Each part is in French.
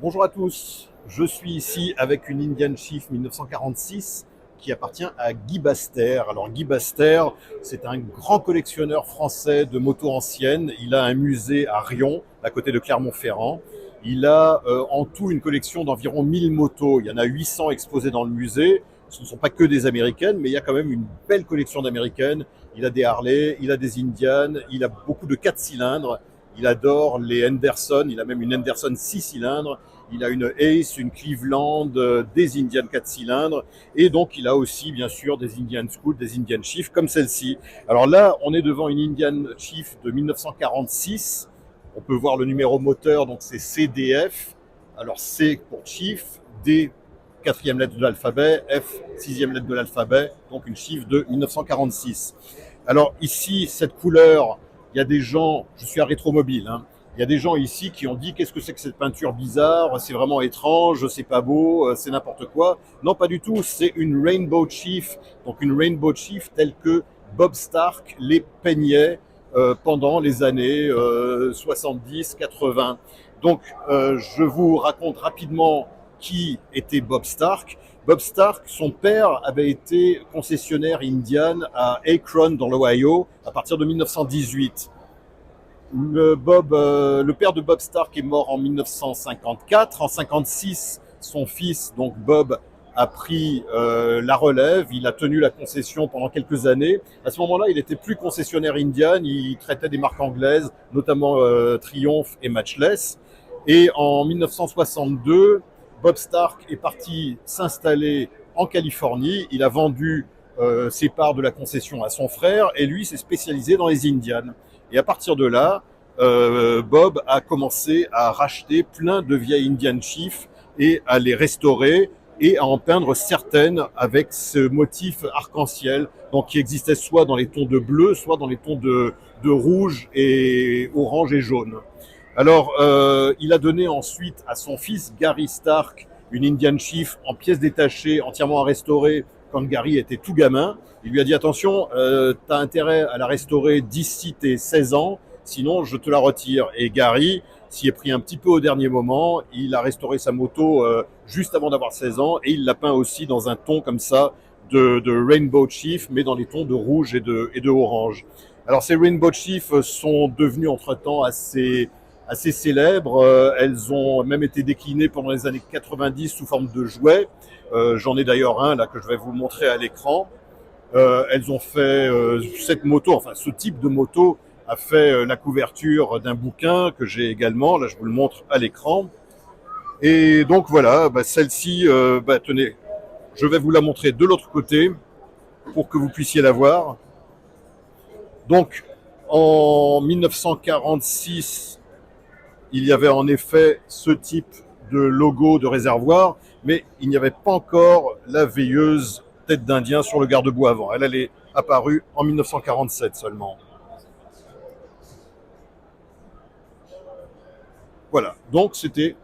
Bonjour à tous, je suis ici avec une Indian Chief 1946 qui appartient à Guy Baster. Alors Guy Baster, c'est un grand collectionneur français de motos anciennes. Il a un musée à Riom, à côté de Clermont-Ferrand. Il a en tout une collection d'environ 1000 motos. Il y en a 800 exposées dans le musée. Ce ne sont pas que des américaines, mais il y a quand même une belle collection d'américaines. Il a des Harley, il a des Indian, il a beaucoup de 4 cylindres. Il adore les Henderson, il a même une Henderson 6 cylindres, il a une Ace, une Cleveland, des Indian 4 cylindres, et donc il a aussi bien sûr des Indian Scout, des Indian Chief comme celle-ci. Alors là, on est devant une Indian Chief de 1946, on peut voir le numéro moteur, donc c'est CDF, alors C pour Chief, D quatrième lettre de l'alphabet, F sixième lettre de l'alphabet, donc une Chief de 1946. Alors ici, cette couleur, il y a des gens, je suis à Rétromobile, hein, il y a des gens ici qui ont dit qu'est-ce que c'est que cette peinture bizarre, c'est vraiment étrange, c'est pas beau, c'est n'importe quoi. Non, pas du tout, c'est une Rainbow Chief, donc une Rainbow Chief telle que Bob Stark les peignait pendant les années 70-80. Donc je vous raconte rapidement qui était Bob Stark. Bob Stark, son père avait été concessionnaire Indian à Akron dans l'Ohio à partir de 1918. Le père de Bob Stark est mort en 1954. En 56, son fils, donc Bob, a pris la relève. Il a tenu la concession pendant quelques années. À ce moment-là, il était plus concessionnaire Indian. Il traitait des marques anglaises, notamment Triumph et Matchless. Et en 1962, Bob Stark est parti s'installer en Californie. Il a vendu ses parts de la concession à son frère et lui s'est spécialisé dans les Indians. Et à partir de là, Bob a commencé à racheter plein de vieilles Indian Chief et à les restaurer et à en peindre certaines avec ce motif arc-en-ciel, donc qui existait soit dans les tons de bleu, soit dans les tons de rouge et orange et jaune. Alors, il a donné ensuite à son fils Gary Stark une Indian Chief en pièces détachées, entièrement à restaurer quand Gary était tout gamin. Il lui a dit attention, tu as intérêt à la restaurer d'ici tes 16 ans, sinon je te la retire. Et Gary s'y est pris un petit peu au dernier moment. Il a restauré sa moto juste avant d'avoir 16 ans et il l'a peint aussi dans un ton comme ça de Rainbow Chief, mais dans les tons de rouge et de orange. Alors ces Rainbow Chief sont devenus entre-temps assez célèbres. Elles ont même été déclinées pendant les années 90 sous forme de jouets. J'en ai d'ailleurs un là que je vais vous montrer à l'écran. Elles ont fait cette moto, enfin ce type de moto a fait la couverture d'un bouquin que j'ai également. Là, je vous le montre à l'écran. Et donc voilà, celle-ci, tenez, je vais vous la montrer de l'autre côté pour que vous puissiez la voir. Donc en 1946, il y avait en effet ce type de logo de réservoir, mais il n'y avait pas encore la veilleuse tête d'Indien sur le garde-boue avant. Elle est apparue en 1947 seulement. Voilà, donc c'était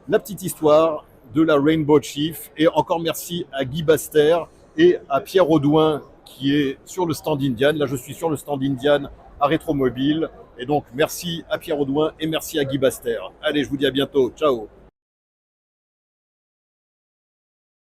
la petite histoire de la Rainbow Chief. Et encore merci à Guy Baster et à Pierre Audouin qui est sur le stand Indian. Là, je suis sur le stand Indian à Rétromobile. Et donc, merci à Pierre Audouin et merci à Guy Baster. Allez, je vous dis à bientôt. Ciao.